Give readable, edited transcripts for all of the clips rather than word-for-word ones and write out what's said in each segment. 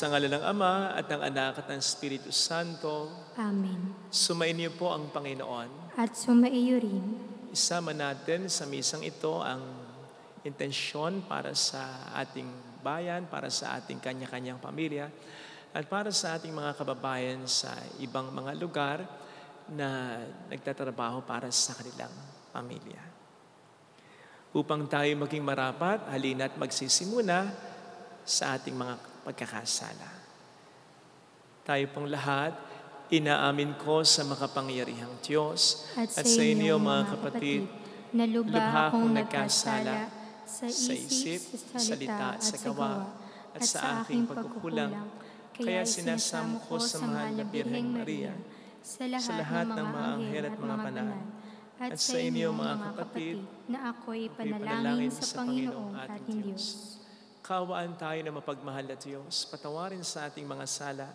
Sa ngalan ng Ama at ng Anak at ng Espiritu Santo. Amen. Sumainyo po ang Panginoon. At sumaiyo rin. Isama natin sa misang ito ang intensyon para sa ating bayan, para sa ating kanya-kanyang pamilya, at para sa ating mga kababayan sa ibang mga lugar na nagtatrabaho para sa kanilang pamilya. Upang tayo maging marapat, halina't magsisimula sa ating mga pagkakasala. Tayo pong lahat, inaamin ko sa makapangyarihang Diyos at sa inyo mga kapatid, na lubha akong nagkasala sa isip, sa salita at sa gawa, at sa aking pagkukulang. Kaya sinasamo ko sa mahal na Birheng Maria, sa lahat ng mga anghel at mga banal, at sa inyo mga kapatid, na ako'y panalangin sa Panginoong ating Diyos. Kaawaan tayo na mapagmahal na Diyos, patawarin sa ating mga sala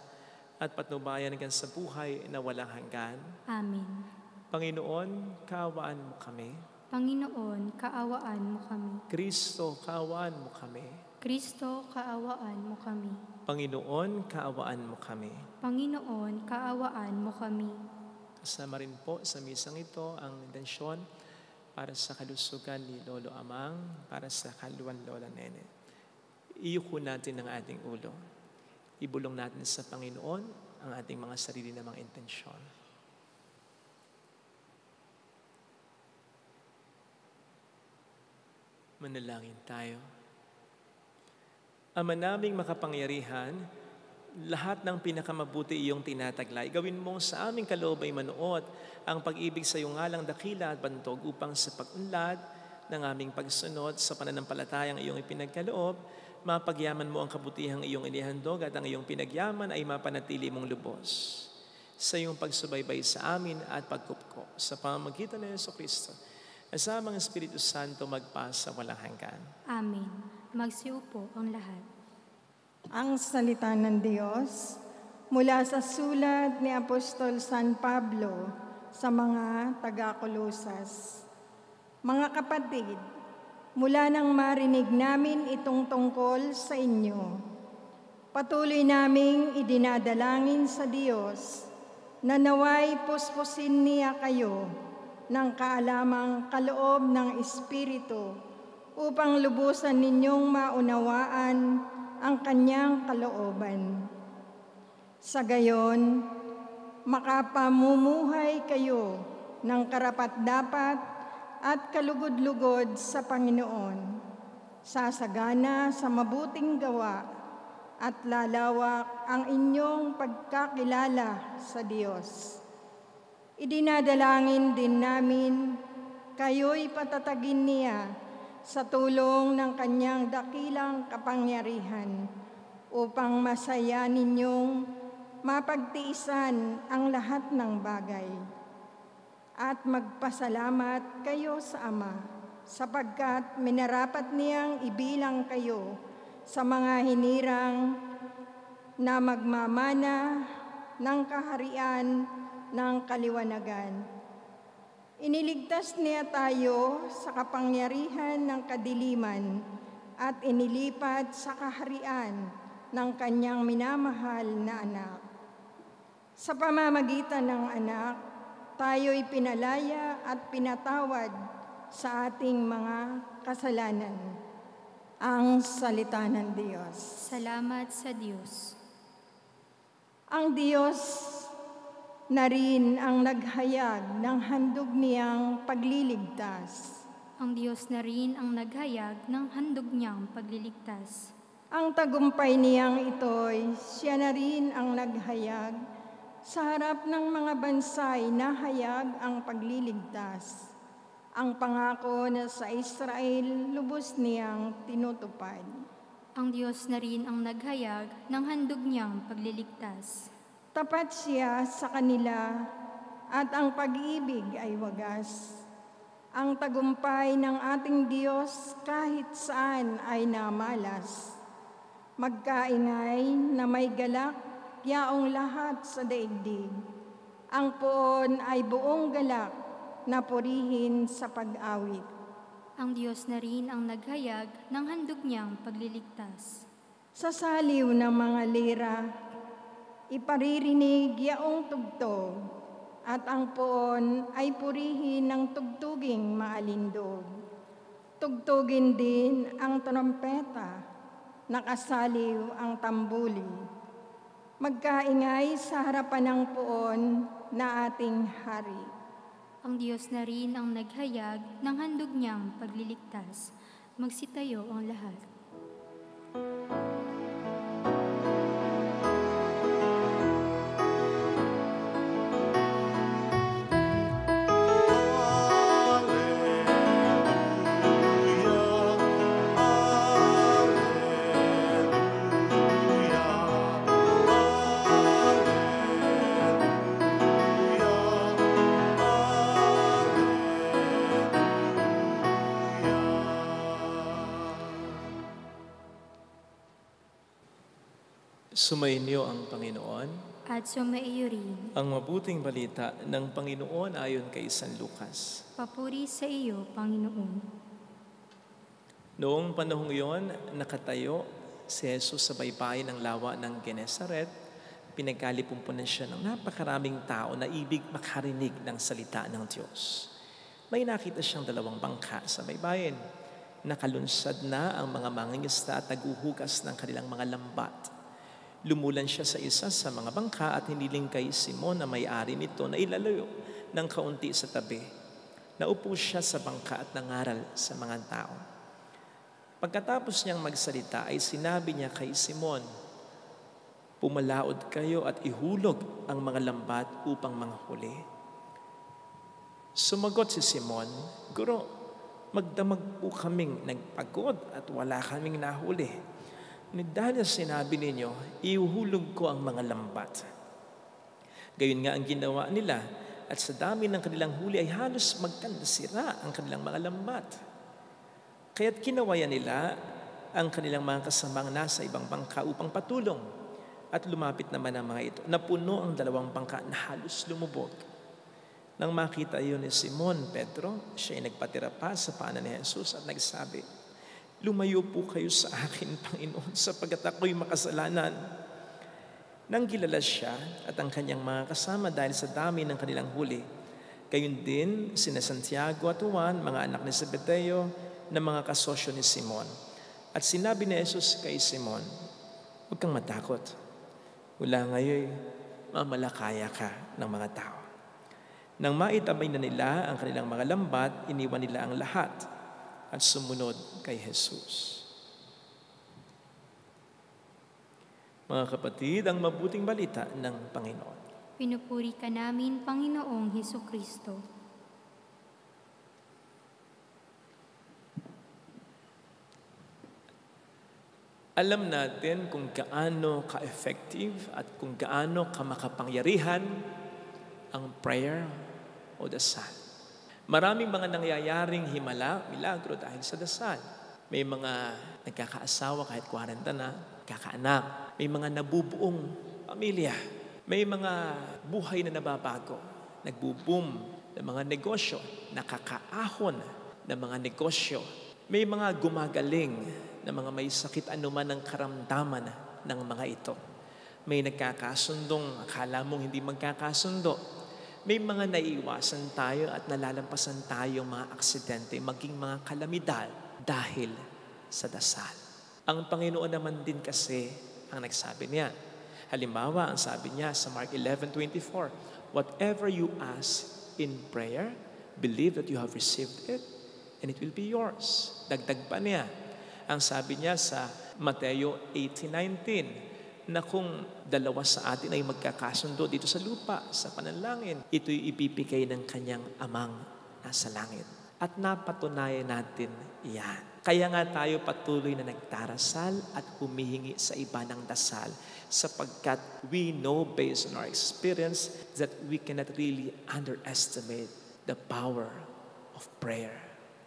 at patnubayan hanggang sa buhay na walang hanggan. Amen. Panginoon, kaawaan mo kami. Panginoon, kaawaan mo kami. Kristo, kaawaan mo kami. Kristo, kaawaan mo kami. Panginoon, kaawaan mo kami. Panginoon, kaawaan mo kami. Kasama rin po sa misang ito ang intensyon para sa kalusugan ni Lolo Amang, para sa kaluwan Lola Nene. Iyuko natin ang ating ulo. Ibulong natin sa Panginoon ang ating mga sarili na mga intensyon. Manalangin tayo. Ama naming makapangyarihan, lahat ng pinakamabuti iyong tinataglay. Gawin mo sa aming kaloob ay manuot ang pag-ibig sa iyong ngalang dakila at bantog upang sa pag-unlad ng aming pagsunod sa pananampalatayang iyong ipinagkaloob, mapagyaman mo ang kabutihang iyong inihandog at ang iyong pinagyaman ay mapanatili mong lubos. Sa iyong pagsubaybay sa amin at pagkupko sa pamamagitan ng Jesucristo, kasama ang Espiritu Santo magpasa walang hanggan. Amen. Magsiupo ang lahat. Ang salita ng Diyos mula sa sulat ni Apostol San Pablo sa mga taga-Kolosas. Mga kapatid, mula nang marinig namin itong tungkol sa inyo, patuloy naming idinadalangin sa Diyos na naway puspusin niya kayo ng kaalamang kaloob ng Espiritu upang lubusan ninyong maunawaan ang kanyang kalooban. Sa gayon, makapamumuhay kayo ng karapat-dapat at kalugod-lugod sa Panginoon, sasagana sa mabuting gawa at lalawak ang inyong pagkakilala sa Diyos. Idinadalangin din namin kayo'y patatagin niya sa tulong ng kanyang dakilang kapangyarihan upang masaya ninyong mapagtiisan ang lahat ng bagay. At magpasalamat kayo sa Ama, sapagkat minarapat niyang ibilang kayo sa mga hinirang na magmamana ng kaharian ng kaliwanagan. Iniligtas niya tayo sa kapangyarihan ng kadiliman at inilipat sa kaharian ng kanyang minamahal na anak. Sa pamamagitan ng anak, tayo'y pinalaya at pinatawad sa ating mga kasalanan. Ang salita ng Diyos. Salamat sa Diyos. Ang Diyos na rin ang naghayag ng handog niyang pagliligtas. Ang Diyos na rin ang naghayag ng handog niyang pagliligtas. Ang tagumpay niyang ito'y siya na rin ang naghayag sa harap ng mga bansay na hayag ang pagliligtas. Ang pangako na sa Israel lubos niyang tinutupad. Ang Diyos na rin ang naghayag ng handog niyang pagliligtas. Tapat siya sa kanila at ang pag-ibig ay wagas. Ang tagumpay ng ating Diyos kahit saan ay namalas. Magkaingay na may galak yaong lahat sa daigdig. Ang poon ay buong galak na purihin sa pag-awit. Ang Diyos na rin ang naghayag ng handog niyang pagliligtas. Sa saliw ng mga lira, iparirinig yaong tugtog, at ang poon ay purihin ng tugtuging maalindog. Tugtugin din ang trompeta, nakasaliw ang tambuli. Magkaingay sa harapan ng poon na ating hari. Ang Diyos na rin ang naghayag ng handog niyang pagliligtas. Magsitayo ang lahat. Sumainyo ang Panginoon. At sumaiyo rin. Ang mabuting balita ng Panginoon ayon kay San Lucas. Papuri sa iyo, Panginoon. Noong panahong iyon, nakatayo si Jesus sa baybayin ng lawa ng Genesaret. Pinagkalipumpunan siya ng napakaraming tao na ibig makarinig ng salita ng Diyos. May nakita siyang dalawang bangka sa baybayin. Nakalunsad na ang mga mangingisda at naguhugas ng kanilang mga lambat. Lumulan siya sa isa sa mga bangka at hiniling kay Simon na may-ari nito na ilalayo ng kaunti sa tabi. Naupo siya sa bangka at nangaral sa mga tao. Pagkatapos niyang magsalita ay sinabi niya kay Simon, "Pumalaod kayo at ihulog ang mga lambat upang manghuli." Sumagot si Simon, "Guro, magdamag po kaming nagpagod at wala kaming nahuli. Ngunit dahil sinabi ninyo, ihuhulog ko ang mga lambat." Gayon nga ang ginawa nila, at sa dami ng kanilang huli ay halos magkandasira ang kanilang mga lambat. Kaya't kinawayan nila ang kanilang mga kasamang nasa ibang bangka upang patulong. At lumapit naman ang mga ito. Napuno ang dalawang bangka na halos lumubog. Nang makita iyon ni Simon Pedro, siya ay nagpatira pa sa paanan ni Jesus at nagsabi, "Lumayo po kayo sa akin, Panginoon, sapagkat ako'y makasalanan." Nang kilala siya at ang kanyang mga kasama dahil sa dami ng kanilang huli, gayon din sina Santiago at Juan, mga anak ni Zebedeo, na mga kasosyo ni Simon. At sinabi ni Jesus kay Simon, "Huwag kang matakot. Mula ngayon, mamalakaya ka ng mga tao." Nang maitabay na nila ang kanilang mga lambat, iniwan nila ang lahat at sumunod kay Jesus. Mga kapatid, ang mabuting balita ng Panginoon. Pinupuri ka namin, Panginoong Hesukristo. Alam natin kung gaano ka-effective at kung gaano ka-makapangyarihan ang prayer o dasal. Maraming mga nangyayaring himala, milagro dahil sa dasal. May mga nagkakaasawa kahit 40 na, kakaanak. May mga nabubuong pamilya. May mga buhay na nababago. Nagbo-boom ng mga negosyo. Nakakaahon ng mga negosyo. May mga gumagaling na mga may sakit anuman ng karamdaman ng mga ito. May nagkakasundong akala mong hindi magkakasundo. May mga naiiwasan tayo at nalalampasan tayong mga aksidente, maging mga kalamidad dahil sa dasal. Ang Panginoon naman din kasi ang nagsabi niya. Halimbawa, ang sabi niya sa Mark 11:24, "Whatever you ask in prayer, believe that you have received it, and it will be yours." Dagdag pa niya. Ang sabi niya sa Mateo 18:19, na kung dalawa sa atin ay magkakasundo dito sa lupa, sa panalangin, ito'y ibibigay ng kanyang amang nasa langit. At napatunayan natin iyan. Kaya nga tayo patuloy na nagdarasal at humihingi sa iba ng dasal sapagkat we know based on our experience that we cannot really underestimate the power of prayer.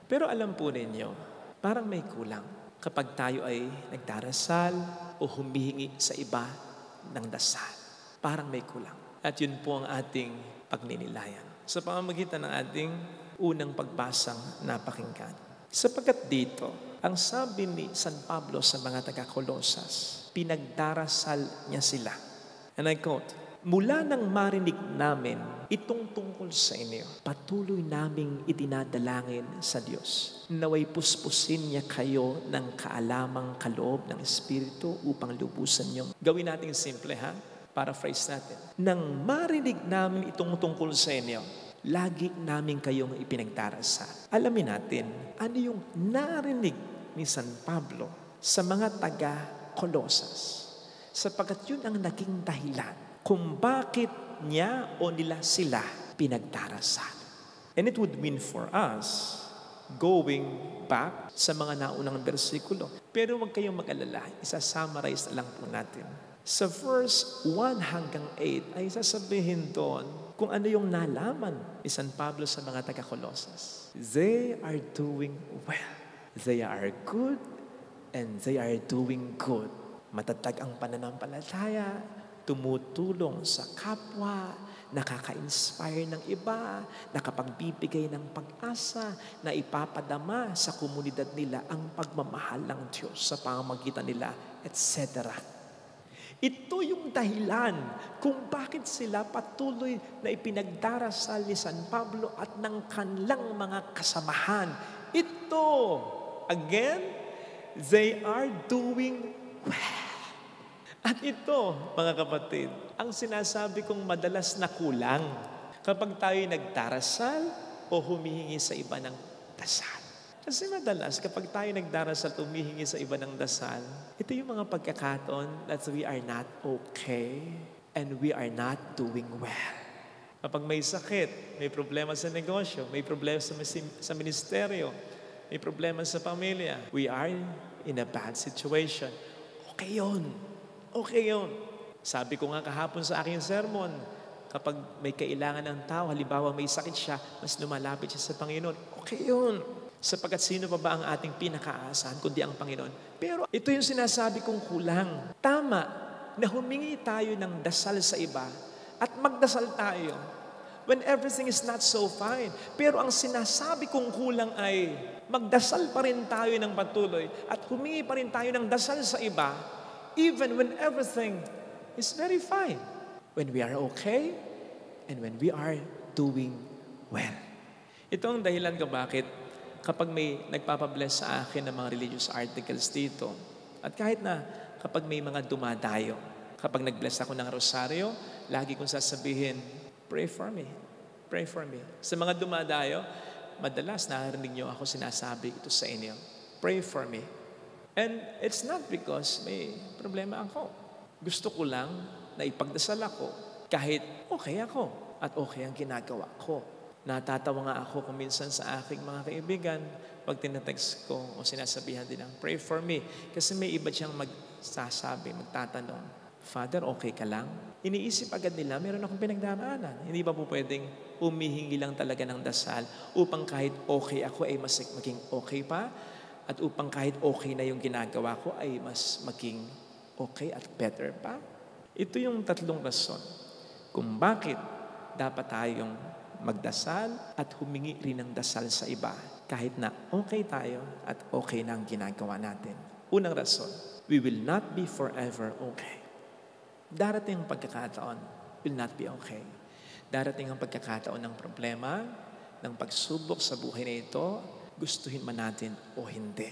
Pero alam po ninyo, parang may kulang kapag tayo ay nagdarasal o humihingi sa iba ng dasal. Parang may kulang. At yun po ang ating pagninilayan sa pamamagitan ng ating unang pagbasang napakinggan. Sapagkat dito, ang sabi ni San Pablo sa mga taga-Kolosas, Pinagdarasal niya sila. And I quote, "Mula nang marinig namin itong tungkol sa inyo, patuloy naming itinadalangin sa Diyos. Naway puspusin niya kayo ng kaalamang kaloob ng Espiritu upang lubusan niyo." Gawin natin simple ha? Paraphrase natin. Nang marinig namin itong tungkol sa inyo, lagi namin kayong ipinagdarasal. Alamin natin, ano yung narinig ni San Pablo sa mga taga-Colosas? Sapagkat yun ang naging dahilan kung bakit niya o nila sila pinagdarasal. And it would mean for us going back sa mga naunang bersikulo. Pero huwag kayong mag-alala, isa-summarize na lang po natin. Sa verse 1 hanggang 8 ay sasabihin doon kung ano yung nalaman ni San Pablo sa mga taga-Colosas. They are doing well. They are good and they are doing good. Matatag ang pananampalataya, tumutulong sa kapwa, nakaka-inspire ng iba, nakapagbibigay ng pag-asa, na ipapadama sa komunidad nila ang pagmamahal ng Diyos sa pamamagitan nila, etc. Ito yung dahilan kung bakit sila patuloy na ipinagdarasal ni San Pablo at ng kanilang mga kasamahan. Ito, again, they are doing well. At ito, mga kapatid, ang sinasabi kong madalas na kulang kapag tayo nagdarasal o humihingi sa iba ng dasal. Kasi madalas, kapag tayo nagdarasal at humihingi sa iba ng dasal, ito yung mga pagkakataon that we are not okay and we are not doing well. Kapag may sakit, may problema sa negosyo, may problema sa ministeryo, may problema sa pamilya, we are in a bad situation. Okay yun. Okay yun. Sabi ko nga kahapon sa aking sermon, kapag may kailangan ng tao, halimbawa may sakit siya, mas lumalapit siya sa Panginoon. Okay yun. Sapagkat sino pa ba ang ating pinakaasahan kundi ang Panginoon? Pero ito yung sinasabi kong kulang. Tama na humingi tayo ng dasal sa iba at magdasal tayo when everything is not so fine. Pero ang sinasabi kong kulang ay magdasal pa rin tayo ng patuloy at humingi pa rin tayo ng dasal sa iba even when everything is very fine. When we are okay and when we are doing well. Ito ang dahilan ko bakit kapag may nagpapabless sa akin ng mga religious articles dito, at kahit na kapag may mga dumadayo, kapag nag-bless ako ng rosaryo, lagi kong sasabihin, pray for me. Pray for me. Sa mga dumadayo, madalas narinig niyo ako sinasabi ito sa inyo. Pray for me. And it's not because may problema ako. Gusto ko lang na ipagdasal ako kahit okay ako at okay ang ginagawa ko. Natatawa nga ako kung minsan sa aking mga kaibigan pag tinatext ko o sinasabihan din ng pray for me. Kasi may iba siyang magsasabi, magtatanong, Father, okay ka lang? Iniisip agad nila, meron akong pinagdaraanan. Hindi ba po pwedeng humihingi lang talaga ng dasal upang kahit okay ako ay mas maging okay pa? At upang kahit okay na yung ginagawa ko ay mas maging okay at better pa? Ito yung tatlong rason kung bakit dapat tayong magdasal at humingi rin ng dasal sa iba kahit na okay tayo at okay na ang ginagawa natin. Unang rason, we will not be forever okay. Darating ang pagkakataon, will not be okay. Darating ang pagkakataon ng problema, ng pagsubok sa buhay na ito, gustuhin man natin o hindi.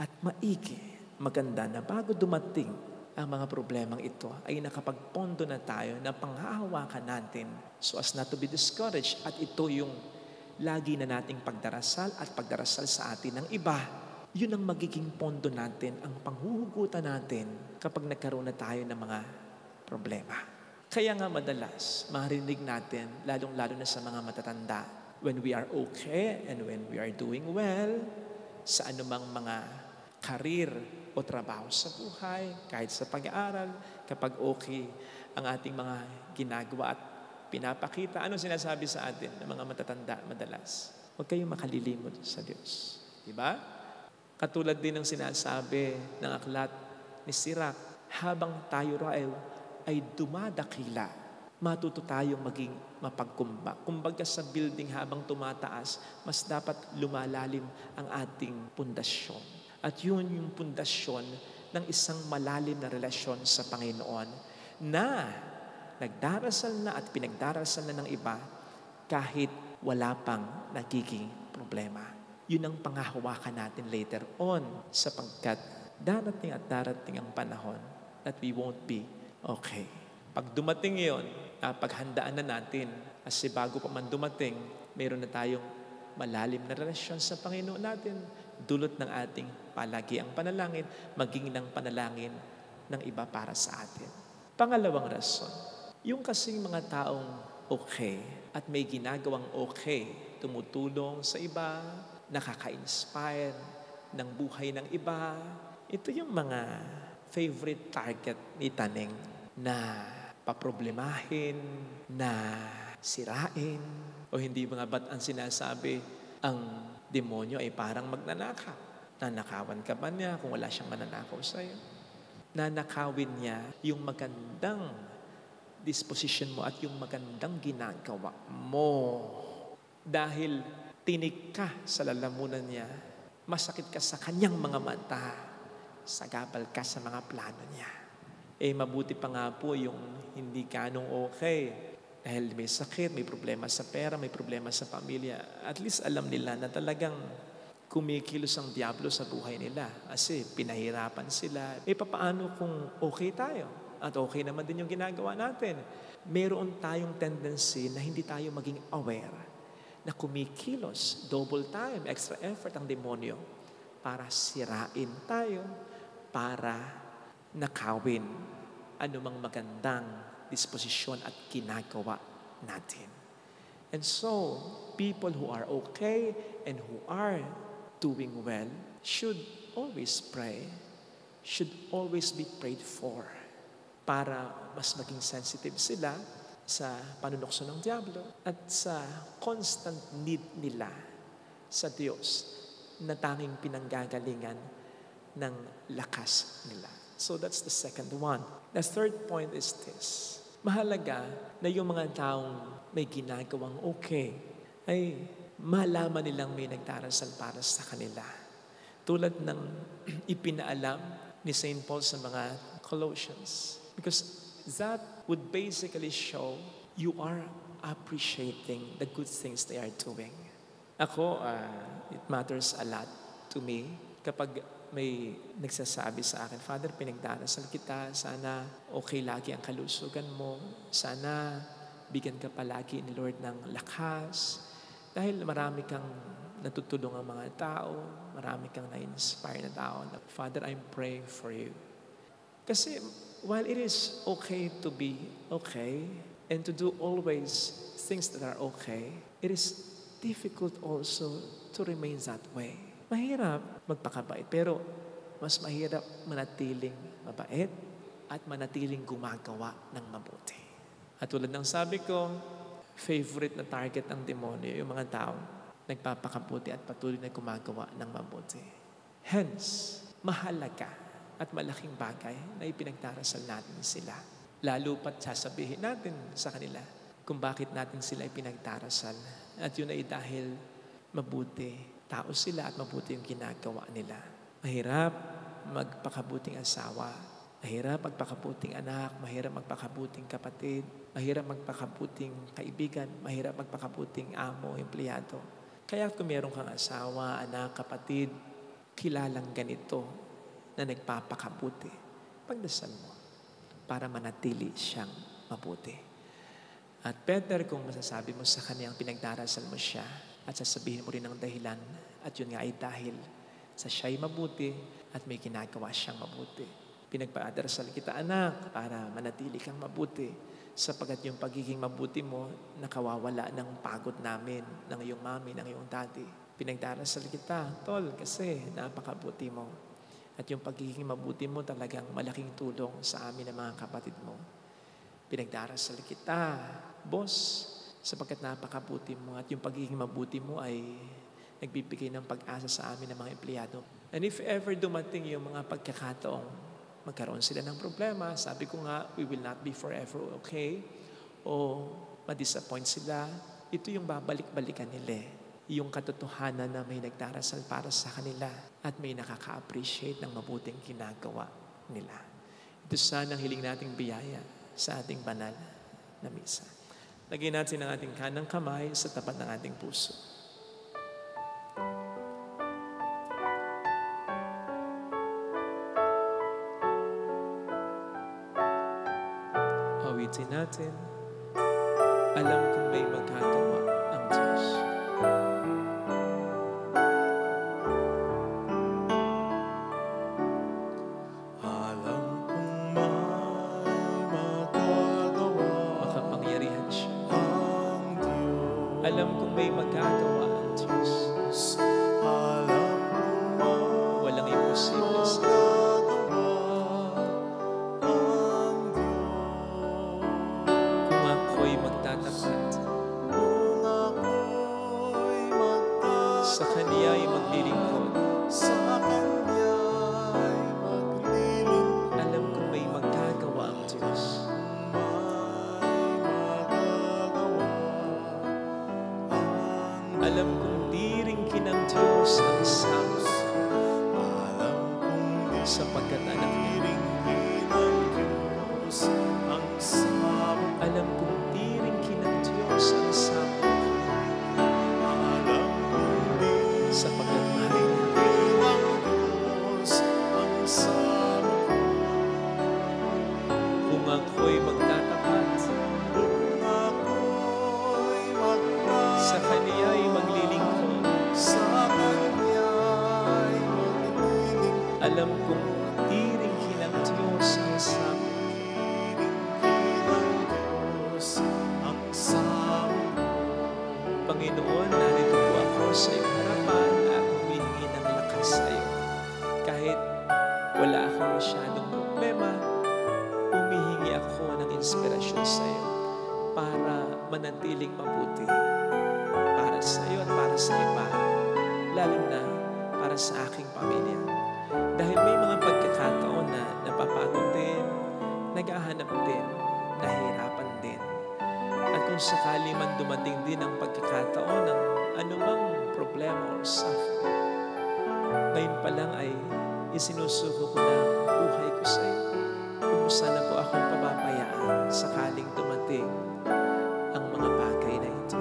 At maigi, maganda na bago dumating ang mga problemang ito, ay nakapagpondo na tayo na panghahawakan natin so as not to be discouraged. At ito yung lagi na nating pagdarasal at pagdarasal sa atin ng iba. Yun ang magiging pondo natin, ang panghuhugutan natin kapag nagkaroon na tayo ng mga problema. Kaya nga madalas, marinig natin, lalong-lalo na sa mga matatanda, when we are okay and when we are doing well, sa anumang mga karir o trabaho sa buhay, kahit sa pag-aaral, kapag okay ang ating mga ginagawa at pinapakita, ano sinasabi sa atin ng mga matatanda madalas? Huwag kayong makalilimot sa Diyos. Diba? Katulad din ng sinasabi ng aklat ni Sirach, habang tayo raw ay dumadakila, matuto tayong maging mapagkumbak. Kumbaga sa building habang tumataas, mas dapat lumalalim ang ating pundasyon. At yun yung pundasyon ng isang malalim na relasyon sa Panginoon na nagdarasal na at pinagdarasal na ng iba kahit wala pang nagiging problema. Yun ang panghahawakan natin later on sapagkat darating at darating ang panahon that we won't be okay. Pag dumating yun, paghandaan na natin kasi bago pa man dumating, mayroon na tayong malalim na relasyon sa Panginoon natin, dulot ng ating palagiang panalangin, maging ng panalangin ng iba para sa atin. Pangalawang rason, yung kasing mga taong okay at may ginagawang okay, tumutulong sa iba, nakaka-inspire ng buhay ng iba, ito yung mga favorite target ni Taneng na paproblemahin, na sirain, o hindi mga ba't ang sinasabi, ang demonyo ay parang magnanakaw. Nanakawan ka ba niya kung wala siyang mananakaw sa'yo? Nanakawin niya yung magandang disposition mo at yung magandang ginagawa mo. Dahil tinig ka sa lalamunan niya, masakit ka sa kanyang mga mata, sagabal ka sa mga plano niya. Mabuti pa nga po yung hindi ganong okay. Dahil may sakit, may problema sa pera, may problema sa pamilya. At least alam nila na talagang kumikilos ang diablo sa buhay nila. Kasi pinahirapan sila. Papaano kung okay tayo? At okay naman din yung ginagawa natin. Meron tayong tendency na hindi tayo maging aware na kumikilos, double time, extra effort ang demonyo para sirain tayo, para nakawin anumang magandang disposisyon at ginagawa natin. And so, people who are okay and who are doing well should always pray, should always be prayed for para mas maging sensitive sila sa panunokso ng diablo at sa constant need nila sa Diyos na tanging pinanggagalingan ng lakas nila. So that's the second one. The third point is this. Mahalaga na yung mga taong may ginagawang okay ay malaman nilang may nagdarasal para sa kanila. Tulad ng ipinaalam ni St. Paul sa mga Colossians. Because that would basically show you are appreciating the good things they are doing. Ako, it matters a lot to me kapag may nagsasabi sa akin, Father, pinagdarasal kita, sana okay lagi ang kalusugan mo, sana bigyan ka palagi ni Lord ng lakas, dahil marami kang natutulong ang mga tao, marami kang na-inspire na tao. Father, I'm praying for you. Kasi while it is okay to be okay and to do always things that are okay, it is difficult also to remain that way. Mahirap magpakabait, pero mas mahirap manatiling mabait at manatiling gumagawa ng mabuti. At tulad ng sabi ko, favorite na target ng demonyo, yung mga taong nagpapakabuti at patuloy na gumagawa ng mabuti. Hence, mahalaga at malaking bagay na ipinagdarasal natin sila. Lalo pat sasabihin natin sa kanila kung bakit natin sila ipinagdarasal. At yun ay dahil mabuti tao sila at mabuti yung ginagawa nila. Mahirap magpakabuting asawa, mahirap magpakabuting anak, mahirap magpakabuting kapatid, mahirap magpakabuting kaibigan, mahirap magpakabuting amo, empleyado. Kaya kung meron kang asawa, anak, kapatid, kilalang ganito na nagpapakabuti, pagdasal mo para manatili siyang mabuti. At better kung masasabi mo sa kanyang pinagdarasal mo siya, at sasabihin mo rin ang dahilan, at yun nga ay dahil sa siya'y mabuti at may ginagawa siyang mabuti. Pinagpadarasal kita, anak, para manatili kang mabuti, sapagat yung pagiging mabuti mo nakawawala ng pagod namin, ng iyong mami, ng iyong daddy. Pinagdarasal kita, tol, kasi napakabuti mo. At yung pagiging mabuti mo talagang malaking tulong sa amin ng mga kapatid mo. Pinagdarasal kita, boss, sapagkat napakabuti mo at yung pagiging mabuti mo ay nagbibigay ng pag-asa sa amin ng mga empleyado. And if ever dumating yung mga pagkakataong magkaroon sila ng problema, sabi ko nga, we will not be forever okay, o ma-disappoint sila, ito yung babalik-balikan nila. Yung katotohanan na may nagdarasal para sa kanila at may nakaka-appreciate ng mabuting ginagawa nila. Ito sana ang hiling nating biyaya sa ating banal na misa. Lagyan natin ang ating kanang kamay sa tapat ng ating puso. Awitin natin, alam kong may magagawa ang Diyos. Alam kong may magagawa Makapangyarihan siya. ang Diyos. Alam kong may magagawa ang Diyos. Alam kong Walang imposible sa magagawa ang Diyos. kung ako'y magtatapat. Kung ako'y Sa Kaniya'y maglilingkod. sa Kanya'y maglilingkod, Alam kong may magagawa ang Diyos. may magagawa ang Alam kong di rin kinang Diyos ang sama alam kong di sapagkat anak niya. rin ng Diyos ang sama. Alam kong di rin kinang Diyos ang sama Alam kong di sapagkat mahal niya. ng Diyos ang sama. Kung ako'y magtatapat, Kung ako'y sa Kaniya'y maglilingkod. sa Kanya'y maglilingkod, Alam kong di rin kinang Diyos ang sama ng Diyos ang sama. Panginoon, narito po ako sa iyong harapan at humihingi ng lakas sa iyo. Kahit wala akong masyadong problema, humihingi ako ng inspirasyon sa iyo para manatiling mabuti para sa iyo at para sa iba, lalo na para sa aking pamilya. Dahil may mga pagkakataon na napapagod din, naghahanap din, nahihirapan din. At kung sakali man dumating din ang pagkakataon ng anumang problema or suffering, ngayon pa lang ay isinusuko ko na ang buhay ko sa iyo. Kung sana po akong pababayaan sakaling dumating ang mga bagay na ito.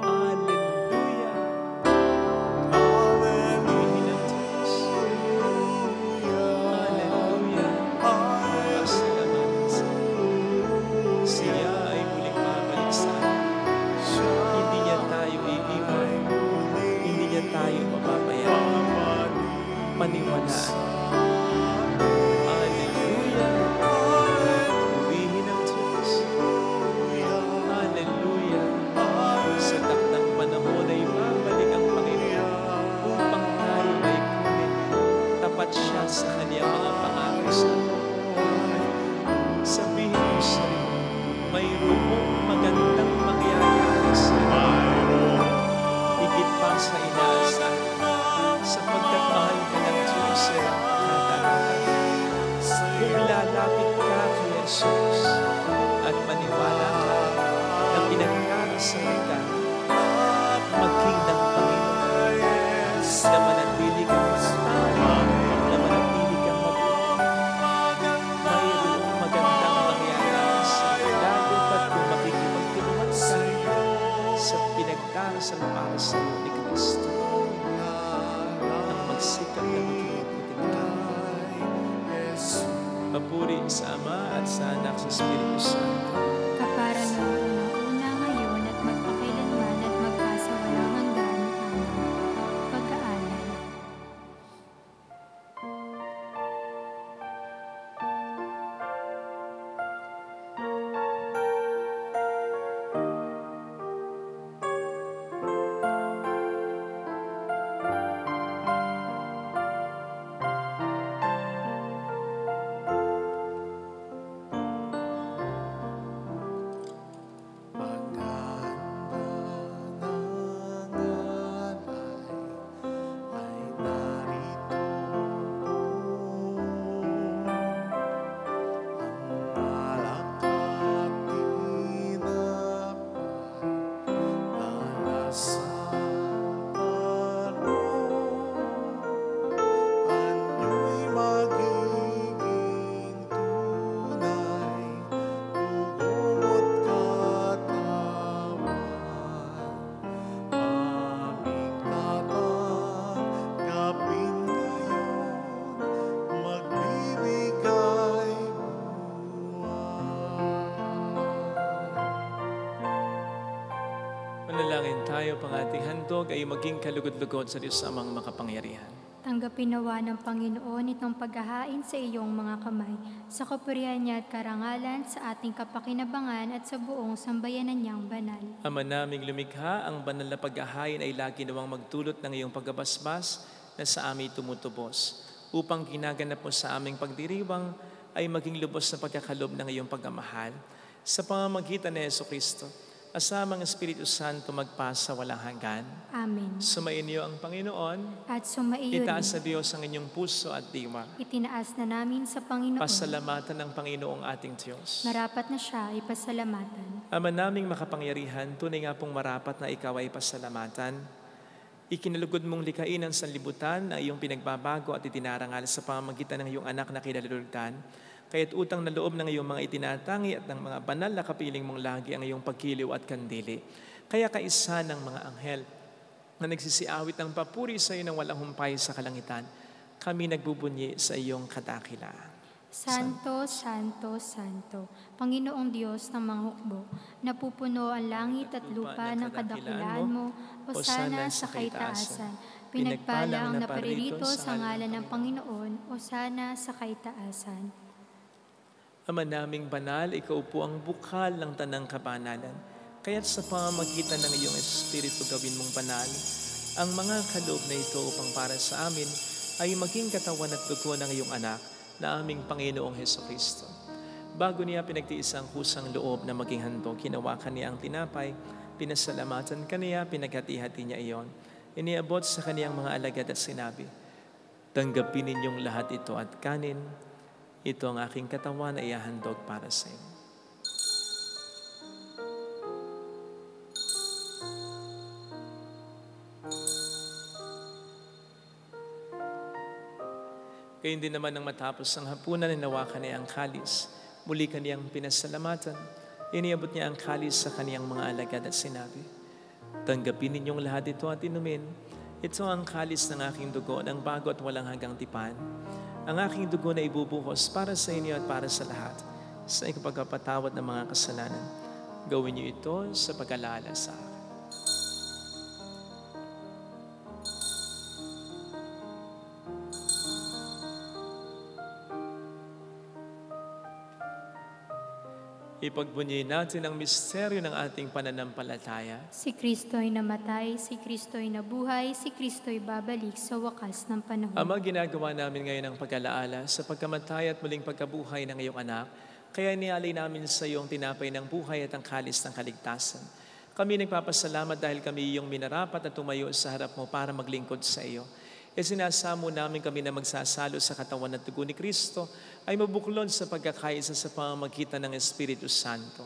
Hallelujah! Purihin ang Diyos. Hallelujah! Pasalamat sa siya ay muling babalik sa atin. Hindi niya tayo iiwan. Hindi niya tayo mapabayaan. Paniwalaan. Hallelujah! Purihin ang Diyos. Hallelujah! Sa takdang panahon ay babalik ang Panginoon upang tayo ay kunin. Tapat siya sa kanyang mga pangako sa buhay. Sabihin mo sa iyo, mayroong magandang mangyayari sa iyo. Higit pa sa inaasahan, sapagkat mahal ka ng Diyos ay katatagan. Kung lalapit ka kay Jesus at maniwala ka na pinagkakasal ka, maging ng Panginoon, na manatili kang mastayo, na manatili kang mabuti. Mayroong magandang mangyayari sa iyo, lalo pat kung makikipagtulungan ka sa pinagdarasal para sa iyo ni Kristo, ang magsikap na maging mabuting tao. Papuri sa Ama at sa Anak sa Espiritu Santo. Kapara noong una ngayon at magpakailanman at magpasawalang hanggan. Amen. Pag-aaral. Manalangin tayo, pang ating handog ay maging kalugod-lugod sa Diyos amang makapangyarihan. Tanggapin nawa ng Panginoon itong paghahain sa iyong mga kamay, sa kapurihan niya at karangalan, sa ating kapakinabangan at sa buong sambayanan niyang banal. Ama naming lumikha, ang banal na paghahain ay lagi nawang magdulot ng iyong paggabasbas na sa amin tumutubos, upang ginaganap mo sa aming pagdiriwang ay maging lubos na pagkakalob ng iyong pagmamahal. Sa pamamagitan ni Jesucristo, asamang Espiritu Santo magpasa walang hanggan. Amen. Sumainyo ang Panginoon. At sumaiyo Itaas sa rin, Diyos ang inyong puso at diwa. itinaas na namin sa Panginoon. Pasalamatan ng Panginoong ating Diyos. Marapat na siya ay pasalamatan. Ama naming makapangyarihan, tunay nga pong marapat na ikaw ay pasalamatan. Ikinalugod mong likain ang sanlibutan na iyong pinagbabago at itinarangal sa pamamagitan ng iyong anak na kinalulugdan. Kaya't utang na loob ng iyong mga itinatangi at ng mga banal na kapiling mong lagi ang iyong pagkiliw at kandili. Kaya kaisa ng mga anghel na nagsisiawit ng papuri sa iyo ng walang humpay sa kalangitan, kami nagbubunyi sa iyong kadakilaan. Santo, Santo, Santo, Panginoong Diyos ng mga hukbo, napupuno ang langit at lupa ng kadakilaan mo, Hosana sa kaitaasan. Pinagpala ang naparirito sa ngalan ng Panginoon, Hosana sa kaitaasan. Ama naming banal, ikaw po ang bukal ng tanang kabanalan. Kaya't sa pamamagitan ng iyong Espiritu gawin mong banal, ang mga kaloob na ito upang para sa amin ay maging katawan at dugo ng iyong anak na aming Panginoong Hesukristo. Bago niya pinagtiis ang kusang loob na maging handog, hinawakan niya ang tinapay, pinasalamatan kaniya, pinaghati-hati niya iyon. Iniabot sa kaniyang mga alagad at sinabi, "Tanggapin ninyong lahat ito at kanin. Ito ang aking katawan na ihahandog para sa inyo." Gayun din naman nang matapos ang hapunan, hinawakan niya ang kalis. Muli kaniyang pinasalamatan. Iniabot niya ang kalis sa kaniyang mga alagad at sinabi, "Tanggapin ninyong lahat ito at inumin. Ito ang kalis ng aking dugo, ng bago at walang hanggang tipan. Ang aking dugo na ibubuhos para sa inyo at para sa lahat, sa ikapagpapatawad ng mga kasalanan. Gawin niyo ito sa pag-alala sa akin." Ipagbunyi natin ang misteryo ng ating pananampalataya. Si Kristo'y namatay, si Kristo'y nabuhay, si Kristo'y babalik sa wakas ng panahon. Ama, ginagawa namin ngayon ang pag-alaala sa pagkamatay at muling pagkabuhay ng iyong anak, kaya nialay namin sa iyong tinapay ng buhay at ang kalis ng kaligtasan. Kami nagpapasalamat dahil kami iyong minarapat at tumayo sa harap mo para maglingkod sa iyo. Sinasamo namin kami na magsasalo sa katawan at dugo ni Kristo ay mabuklod sa pagkakaisa sa pamamagitan ng Espiritu Santo.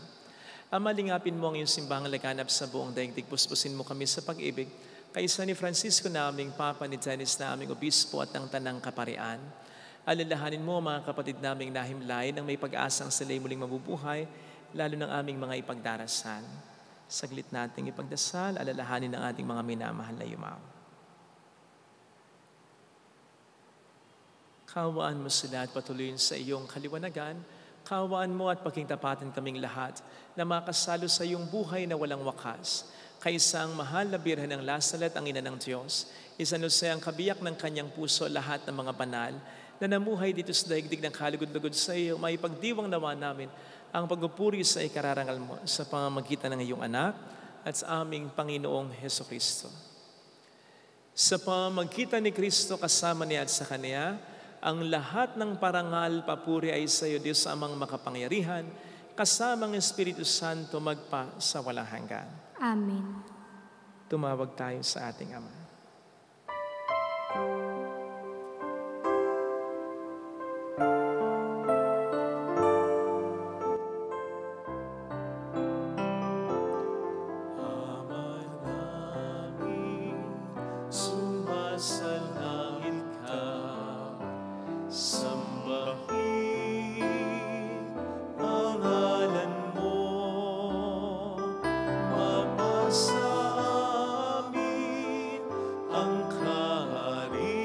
Ama, lingapin mo ang iyong simbahang laganap sa buong daigdig. Puspusin mo kami sa pag-ibig. Kaisa ni Francisco naming Papa, ni Dennis naming Obispo at ng Tanang Kaparian. Alalahanin mo mga kapatid naming nahimlay nang may pag-asang sila'y muling mabubuhay, lalo ng aming mga ipagdarasal. Saglit nating ipagdasal, alalahanin ng ating mga minamahal na yumaw. Kawaan mo sila at patuloyin sa iyong kaliwanagan. Kawaan mo at pagkingtapatin kaming lahat na makasalo sa iyong buhay na walang wakas. Kaisang mahal na Birhen ng Lasalet, ang ina ng Diyos, isanusay ang kabiyak ng kanyang puso lahat ng mga banal na namuhay dito sa daigdig ng kalugod-lugod sa iyo. May pagdiwang nawa namin ang pagpupuri sa ikararangal mo sa pamamagitan ng iyong anak at sa aming Panginoong Hesukristo. Sa pamamagitan ni Kristo kasama niya at sa Kanya, ang lahat ng parangal, papuri ay sa iyo, Diyos amang makapangyarihan, kasamang Espiritu Santo magpa sa walang hanggan. Amen. Tumawag tayo sa ating Ama. Ama namin, sumasalangit ka. Sambahin ang ngalan mo, mapasa amin ang kaharian.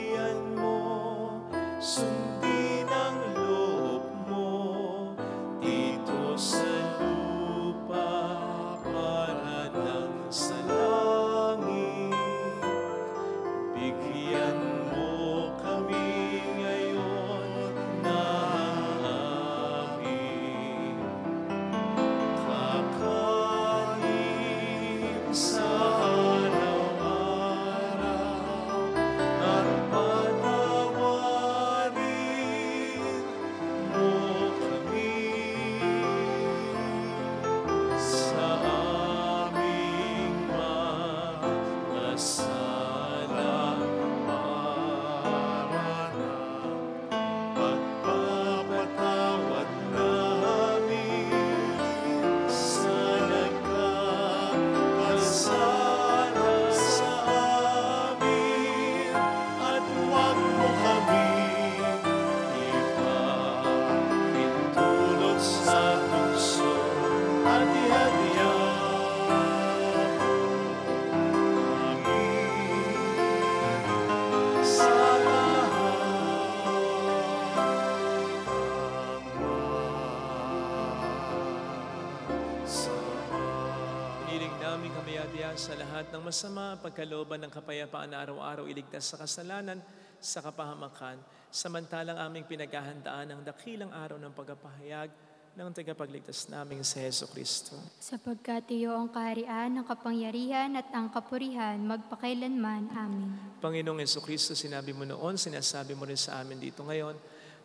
Hiniling namin kamayatiya sa lahat ng masama, pagkalooban ng kapayapaan na araw-araw iligtas sa kasalanan, sa kapahamakan, samantalang aming pinaghahandaan ang dakilang araw ng pagpapahayag ng tagapagligtas naming si Heso Kristo. Sapagkat iyo ang kaharian, ang kapangyarihan at ang kapurihan magpakailanman. Amen. Panginoong Heso Kristo, sinabi mo noon, sinasabi mo rin sa amin dito ngayon,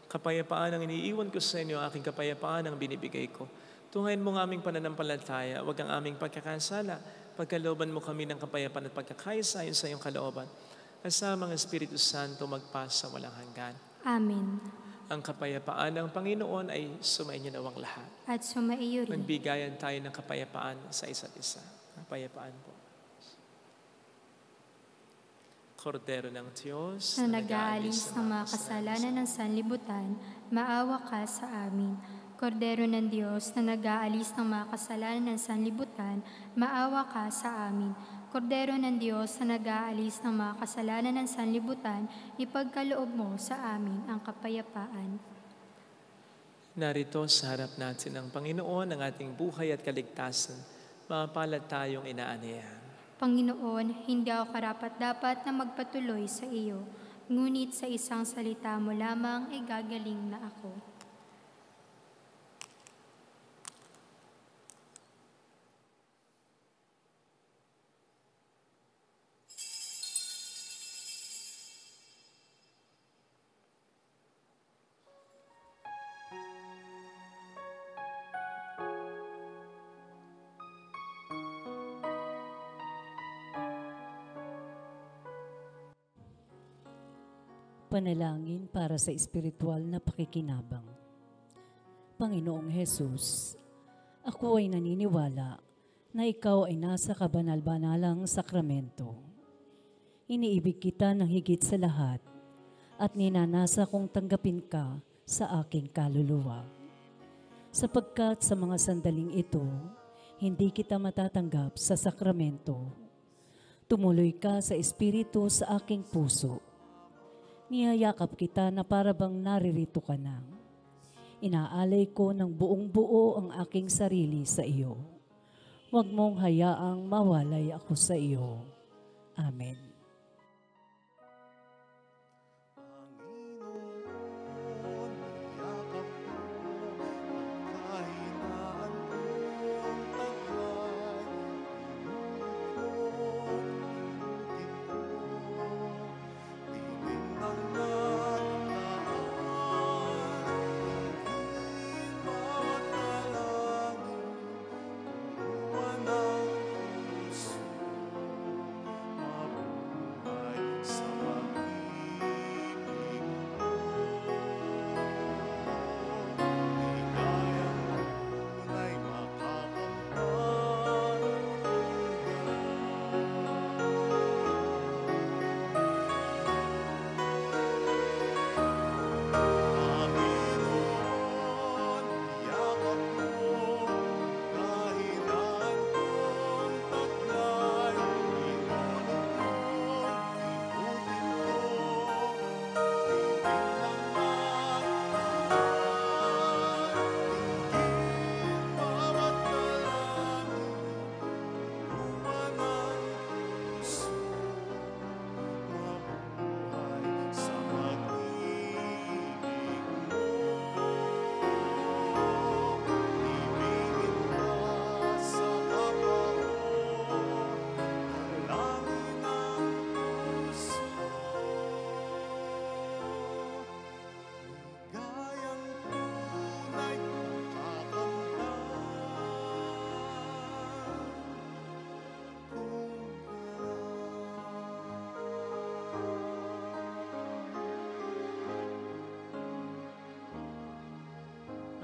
kapayapaan ang iniiwan ko sa inyo, aking kapayapaan ang binibigay ko. Tungayin mo ang aming pananampalataya, huwag ang aming pagkakasala. Pagkalooban mo kami ng kapayapaan at pagkakaisa ayon sa iyong kalooban. Kasama ang Espiritu Santo magpasa walang hanggan. Amen. Ang kapayapaan ng Panginoon ay sumainyo nawang lahat. At sumaiyo rin. Magbigayan tayo ng kapayapaan sa isa't isa. Kapayapaan po. Kordero ng Diyos Na nag-aalis ng mga kasalanan ng sanlibutan, maawa ka sa amin. Kordero ng Diyos na nag-aalis ng mga kasalanan ng sanlibutan, maawa ka sa amin. Kordero ng Diyos na nag-aalis ng mga kasalanan ng sanlibutan, ipagkaloob mo sa amin ang kapayapaan. Narito sa harap natin ang Panginoon, ang ating buhay at kaligtasan. Mapalad tayong inaanihan. Panginoon, hindi ako karapat-dapat na magpatuloy sa iyo, ngunit sa isang salita mo lamang ay gagaling na ako. Panalangin para sa espiritual na pakikinabang. Panginoong Hesus, ako ay naniniwala na ikaw ay nasa kabanal-banalang sakramento. Iniibig kita ng higit sa lahat at ninanasa kong tanggapin ka sa aking kaluluwa. Sapagkat sa mga sandaling ito, hindi kita matatanggap sa sakramento. Tumuloy ka sa espiritu sa aking puso. Niyayakap kita na para bang naririto ka na. Inaalay ko ng buong buo ang aking sarili sa iyo. Huwag mong hayaang mawalay ako sa iyo. Amen.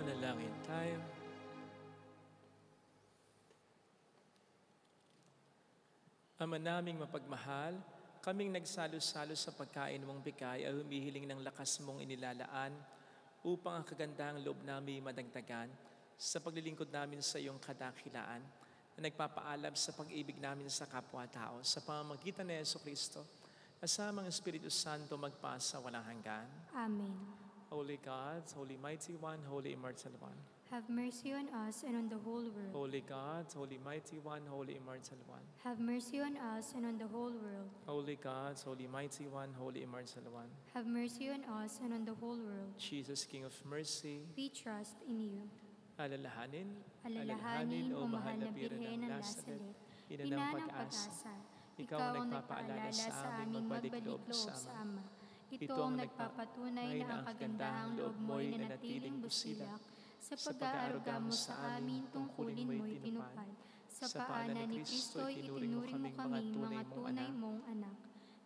Manalangin tayo. Ama naming mapagmahal, kaming nagsalo-salo sa pagkain mong bigay ay humihiling ng lakas mong inilalaan upang ang kagandahang loob namin madagdagan sa paglilingkod namin sa iyong kadakilaan na nagpapaalab sa pag-ibig namin sa kapwa-tao sa pamamagitan ni Jesucristo, kasamang Espiritu Santo magpasa walang hanggan. Amen. Holy God, Holy Mighty One, Holy Immortal One. Have mercy on us and on the whole world. Holy God, Holy Mighty One, Holy Immortal One. Have mercy on us and on the whole world. Holy God, Holy Mighty One, Holy Immortal One. Have mercy on us and on the whole world. Jesus, King of Mercy, We trust in you. alalahanin, Alalahanin, O mahal na Birhen ng Nazaret, ina ng pag-asa, ikaw ang nagpapaalala sa aming magbalik loob sa Ama. Ito ang nagpapatunay na ang kagandahang loob mo'y nanatiling busilak sa pag-aaruga mo sa amin tungkulin mo'y tinupad. Sa paanan ni Kristo'y itinuring mo kaming mga tunay mong anak.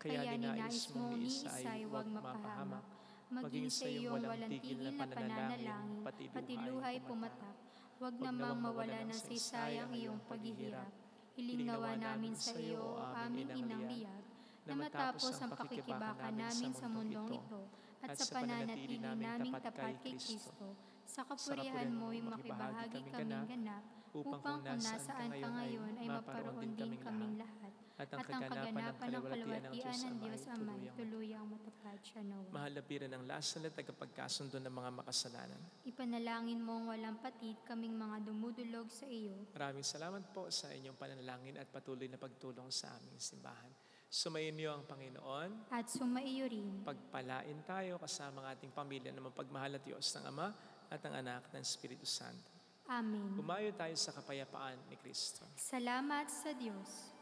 Kaya ninais mong ni Isa'y huwag mapahamak, maging sa iyong walang tigil na pananalangin, pati luhay pumatak. Huwag namang mawala ng saysayang iyong paghihirap. Hiling nawa namin sa iyo, o aming inang biyag, na matapos ang pakikibaka namin sa mundong ito at sa pananatili naming tapat kay Kristo, sa kapurihan mo'y makibahagi kaming ganap, upang kung nasaan ka ngayon ay maparoon din kaming lahat, at ang kaganapan ng kalwalhatian ng Diyos Ama tuluyang matupad siya nawa. mahal na Birhen ng Nazaret, tagapagkasundo ng mga makasalanan. Ipanalangin mong walang patid kaming mga dumudulog sa iyo. Maraming salamat po sa inyong pananalangin at patuloy na pagtulong sa aming simbahan. Sumayin niyo ang Panginoon. At sumaiyo rin. Pagpalain tayo kasama ang ating pamilya na mapagmahal at Diyos ng Ama at ng Anak ng Espiritu Santo. Amen. Umayo tayo sa kapayapaan ni Kristo. Salamat sa Diyos.